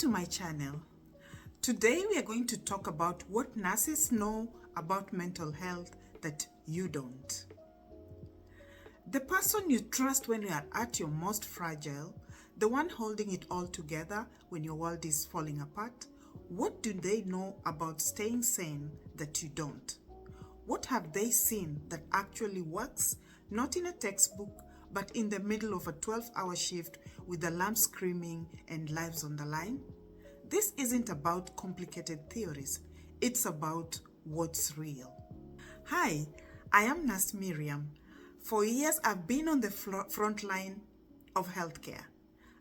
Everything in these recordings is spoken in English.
to my channel. Today we are going to talk about what nurses know about mental health that you don't. The person you trust when you are at your most fragile, the one holding it all together when your world is falling apart, what do they know about staying sane that you don't? What have they seen that actually works, not in a textbook, but in the middle of a 12-hour shift with alarms screaming and lives on the line? This isn't about complicated theories. It's about what's real. Hi, I am Nurse Miriam. For years, I've been on the front line of healthcare.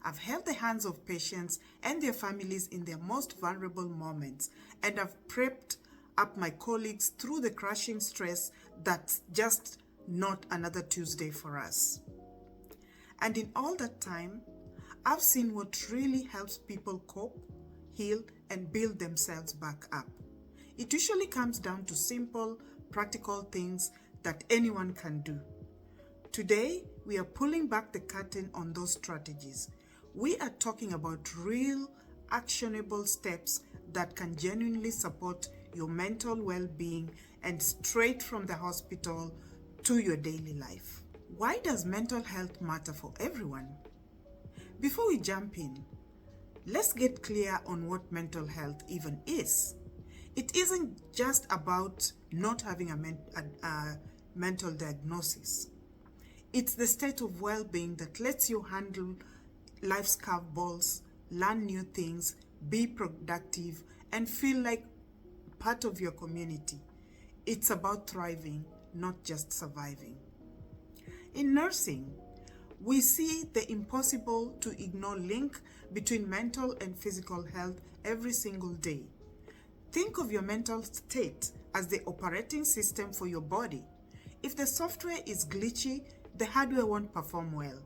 I've held the hands of patients and their families in their most vulnerable moments, and I've prepped up my colleagues through the crushing stress that's just not another Tuesday for us. And in all that time, I've seen what really helps people cope, heal, and build themselves back up. It usually comes down to simple, practical things that anyone can do. Today, we are pulling back the curtain on those strategies. We are talking about real, actionable steps that can genuinely support your mental well-being and straight from the hospital to your daily life. Why does mental health matter for everyone? Before we jump in, let's get clear on what mental health even is. It isn't just about not having a mental diagnosis. It's the state of well-being that lets you handle life's curveballs, learn new things, be productive, and feel like part of your community. It's about thriving, not just surviving. In nursing, we see the impossible to ignore link between mental and physical health every single day. Think of your mental state as the operating system for your body. If the software is glitchy, the hardware won't perform well.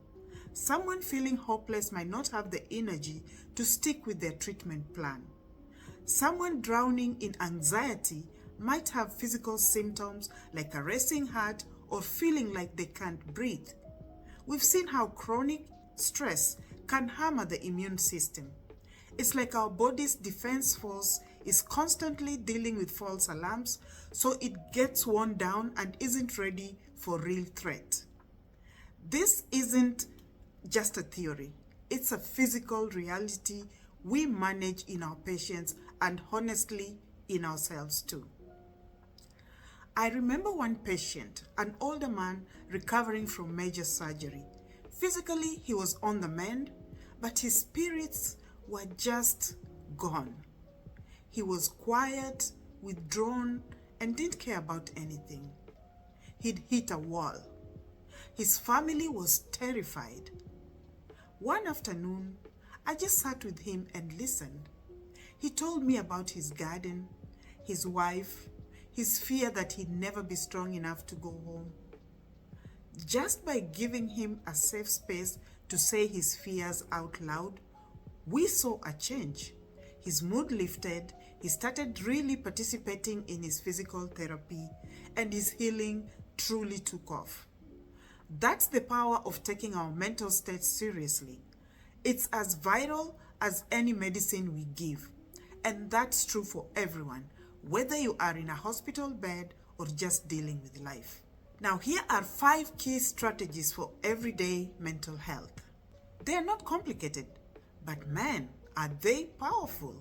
Someone feeling hopeless might not have the energy to stick with their treatment plan. Someone drowning in anxiety might have physical symptoms like a racing heart or feeling like they can't breathe. We've seen how chronic stress can hammer the immune system. It's like our body's defense force is constantly dealing with false alarms, so it gets worn down and isn't ready for real threat. This isn't just a theory. It's a physical reality we manage in our patients and honestly in ourselves too. I remember one patient, an older man recovering from major surgery. Physically, he was on the mend, but his spirits were just gone. He was quiet, withdrawn, and didn't care about anything. He'd hit a wall. His family was terrified. One afternoon, I just sat with him and listened. He told me about his garden, his wife, his fear that he'd never be strong enough to go home. Just by giving him a safe space to say his fears out loud, we saw a change. His mood lifted, he started really participating in his physical therapy, and his healing truly took off. That's the power of taking our mental state seriously. It's as vital as any medicine we give. And that's true for everyone, whether you are in a hospital bed or just dealing with life. Now, here are 5 key strategies for everyday mental health. They are not complicated, but man, are they powerful.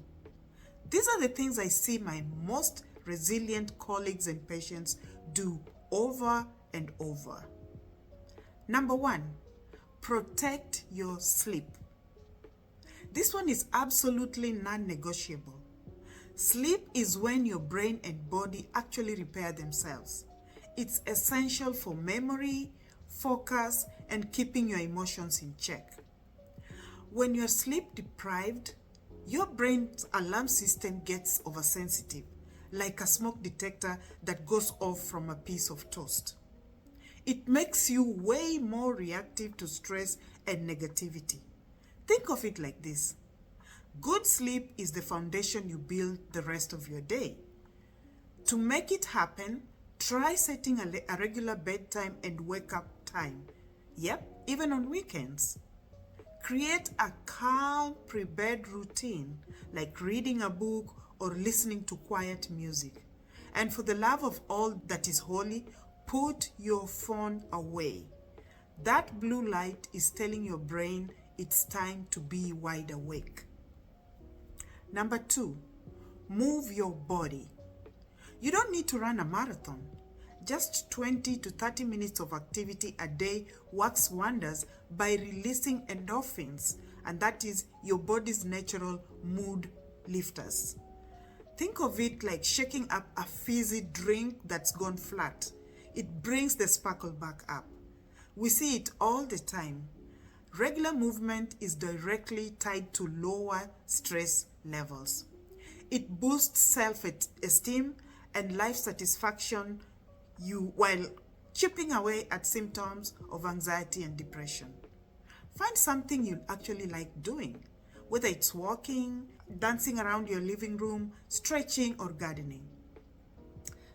These are the things I see my most resilient colleagues and patients do over and over. Number 1, protect your sleep. This one is absolutely non-negotiable. Sleep is when your brain and body actually repair themselves. It's essential for memory, focus, and keeping your emotions in check. When you're sleep deprived, your brain's alarm system gets oversensitive, like a smoke detector that goes off from a piece of toast. It makes you way more reactive to stress and negativity. Think of it like this. Good sleep is the foundation you build the rest of your day. To make it happen, try setting a regular bedtime and wake up time. Yep, even on weekends. Create a calm pre-bed routine, like reading a book or listening to quiet music. And for the love of all that is holy, put your phone away. That blue light is telling your brain it's time to be wide awake. Number 2, move your body. You don't need to run a marathon. Just 20 to 30 minutes of activity a day works wonders by releasing endorphins, and that is your body's natural mood lifters. Think of it like shaking up a fizzy drink that's gone flat. It brings the sparkle back up. We see it all the time. Regular movement is directly tied to lower stress levels. It boosts self-esteem and life satisfaction while chipping away at symptoms of anxiety and depression. Find something you actually like doing, whether it's walking, dancing around your living room, stretching, or gardening.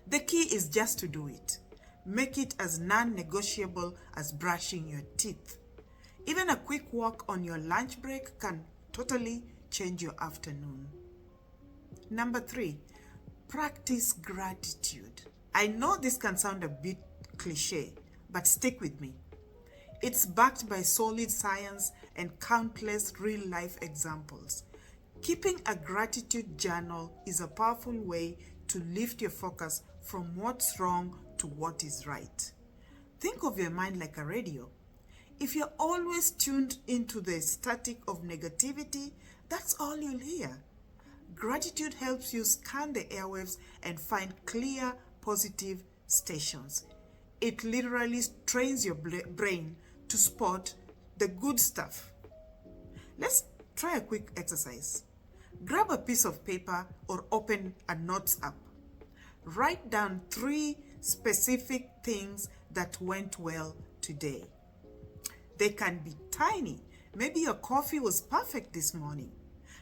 The key is just to do it. Make it as non-negotiable as brushing your teeth. Even a quick walk on your lunch break can totally change your afternoon. Number 3, practice gratitude. I know this can sound a bit cliche, but stick with me. It's backed by solid science and countless real-life examples. Keeping a gratitude journal is a powerful way to lift your focus from what's wrong to what is right. Think of your mind like a radio. If you're always tuned into the static of negativity, that's all you'll hear. Gratitude helps you scan the airwaves and find clear, positive stations. It literally trains your brain to spot the good stuff. Let's try a quick exercise. Grab a piece of paper or open a notes app. Write down 3 specific things that went well today. They can be tiny. Maybe your coffee was perfect this morning.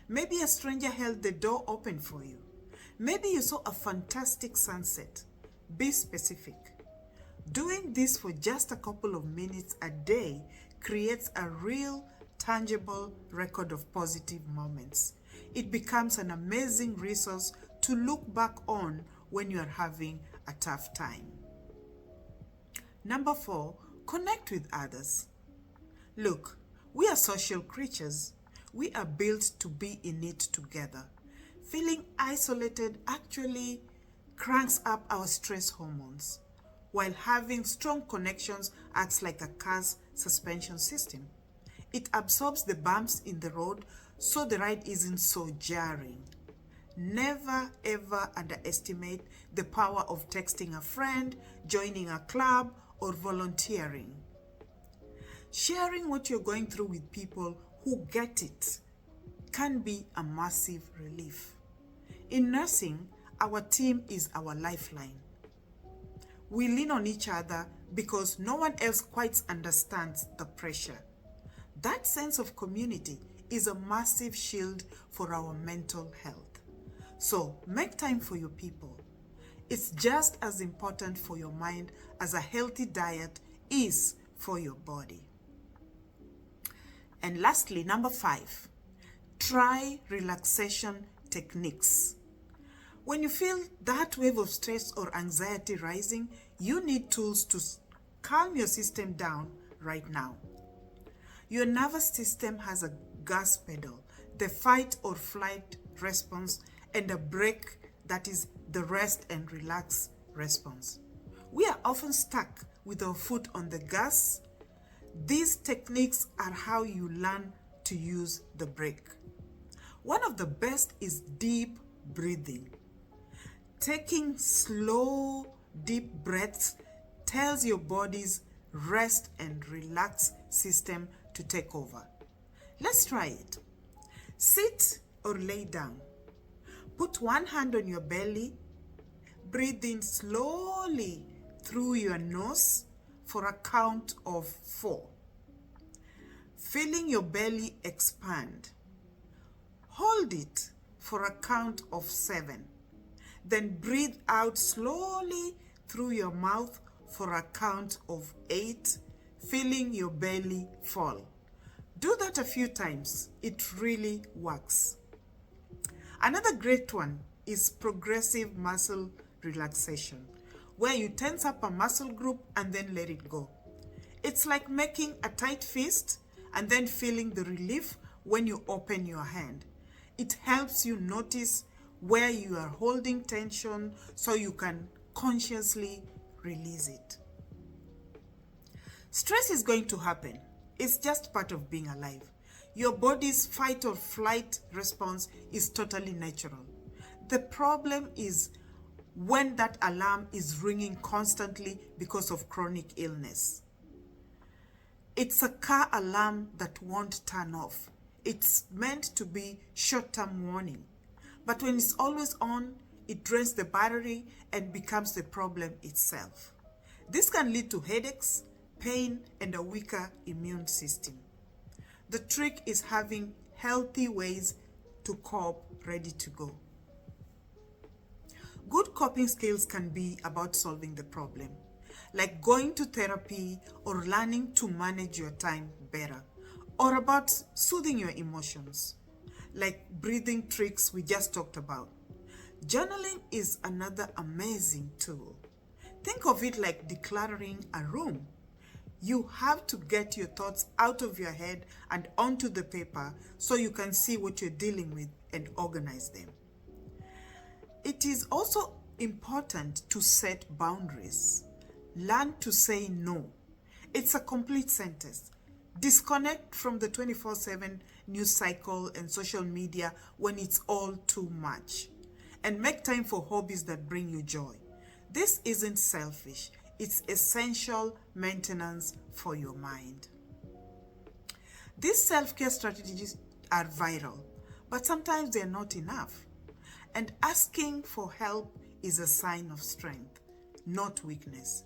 Maybe a stranger held the door open for you. Maybe you saw a fantastic sunset. Be specific. Doing this for just a couple of minutes a day creates a real, tangible record of positive moments. It becomes an amazing resource to look back on when you are having a tough time. Number 4, connect with others. Look, we are social creatures. We are built to be in it together. Feeling isolated actually cranks up our stress hormones, while having strong connections acts like a car's suspension system. It absorbs the bumps in the road so the ride isn't so jarring. Never ever underestimate the power of texting a friend, joining a club, or volunteering. Sharing what you're going through with people who get it can be a massive relief. In nursing, our team is our lifeline. We lean on each other because no one else quite understands the pressure. That sense of community is a massive shield for our mental health. So make time for your people. It's just as important for your mind as a healthy diet is for your body. And lastly, number 5, try relaxation techniques. When you feel that wave of stress or anxiety rising, you need tools to calm your system down right now. Your nervous system has a gas pedal, the fight or flight response, and a brake that is the rest and relax response. We are often stuck with our foot on the gas. These techniques are how you learn to use the brake. One of the best is deep breathing. Taking slow, deep breaths tells your body's rest and relax system to take over. Let's try it. Sit or lay down. Put one hand on your belly. Breathe in slowly through your nose for a count of 4. Feeling your belly expand. Hold it for a count of 7. Then breathe out slowly through your mouth for a count of 8, feeling your belly fall. Do that a few times. It really works. Another great one is progressive muscle relaxation, where you tense up a muscle group and then let it go. It's like making a tight fist and then feeling the relief when you open your hand. It helps you notice where you are holding tension so you can consciously release it. Stress is going to happen. It's just part of being alive. Your body's fight or flight response is totally natural. The problem is when that alarm is ringing constantly because of chronic illness. It's a car alarm that won't turn off. It's meant to be short-term warning. But when it's always on, it drains the battery and becomes the problem itself. This can lead to headaches, pain, and a weaker immune system. The trick is having healthy ways to cope ready to go. Good coping skills can be about solving the problem, like going to therapy or learning to manage your time better, or about soothing your emotions, like breathing tricks we just talked about. Journaling is another amazing tool. Think of it like decluttering a room. You have to get your thoughts out of your head and onto the paper so you can see what you're dealing with and organize them. It is also important to set boundaries. Learn to say no. It's a complete sentence. Disconnect from the 24/7 news cycle and social media when it's all too much. And make time for hobbies that bring you joy. This isn't selfish. It's essential maintenance for your mind. These self-care strategies are vital, but sometimes they're not enough. And asking for help is a sign of strength, not weakness.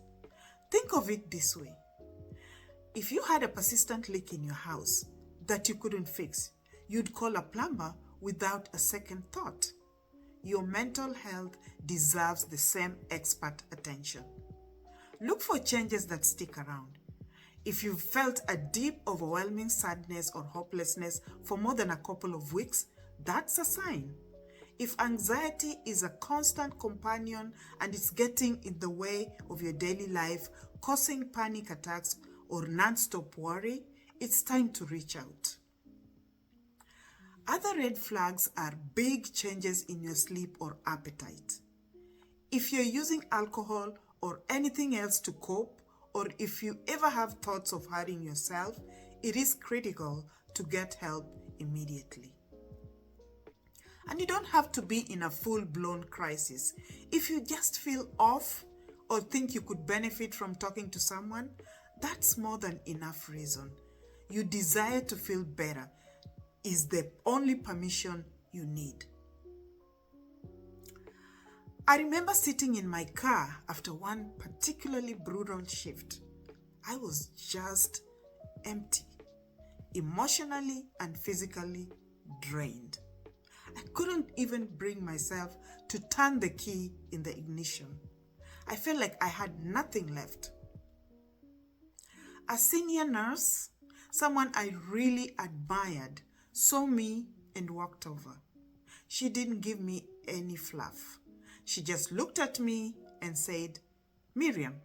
Think of it this way. If you had a persistent leak in your house that you couldn't fix, you'd call a plumber without a second thought. Your mental health deserves the same expert attention. Look for changes that stick around. If you've felt a deep, overwhelming sadness or hopelessness for more than a couple of weeks, that's a sign. If anxiety is a constant companion and it's getting in the way of your daily life, causing panic attacks or non-stop worry, it's time to reach out. Other red flags are big changes in your sleep or appetite. If you're using alcohol or anything else to cope, or if you ever have thoughts of hurting yourself, it is critical to get help immediately. And you don't have to be in a full-blown crisis. If you just feel off or think you could benefit from talking to someone, that's more than enough reason. You desire to feel better is the only permission you need. I remember sitting in my car after one particularly brutal shift. I was just empty, emotionally and physically drained. I couldn't even bring myself to turn the key in the ignition. I felt like I had nothing left. A senior nurse, someone I really admired, saw me and walked over. She didn't give me any fluff. She just looked at me and said, "Miriam,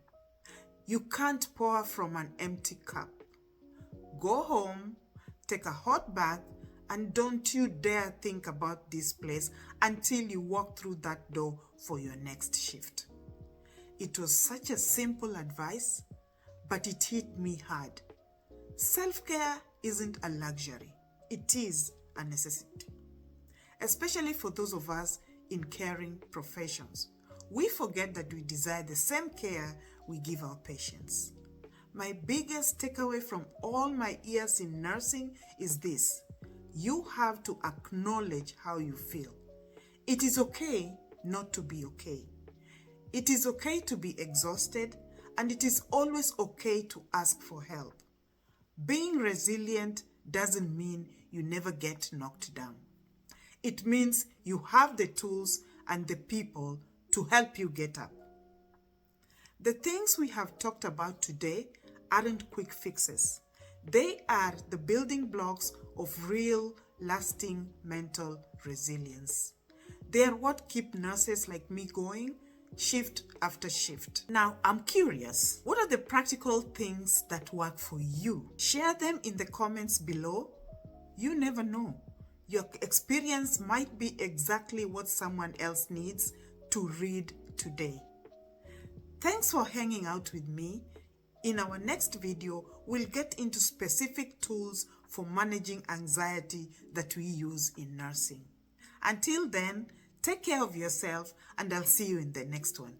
you can't pour from an empty cup. Go home, take a hot bath, and don't you dare think about this place until you walk through that door for your next shift." It was such a simple advice, but it hit me hard. Self-care isn't a luxury. It is a necessity. Especially for those of us in caring professions. We forget that we desire the same care we give our patients. My biggest takeaway from all my years in nursing is this: you have to acknowledge how you feel. It is okay not to be okay. It is okay to be exhausted, and it is always okay to ask for help. Being resilient doesn't mean you never get knocked down. It means you have the tools and the people to help you get up. The things we have talked about today aren't quick fixes. They are the building blocks of real, lasting mental resilience. They are what keep nurses like me going, shift after shift. Now, I'm curious, what are the practical things that work for you? Share them in the comments below. You never know. Your experience might be exactly what someone else needs to read today. Thanks for hanging out with me. In our next video, we'll get into specific tools for managing anxiety that we use in nursing. Until then, take care of yourself and I'll see you in the next one.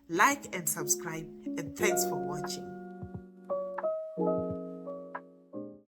Like and subscribe, and thanks for watching.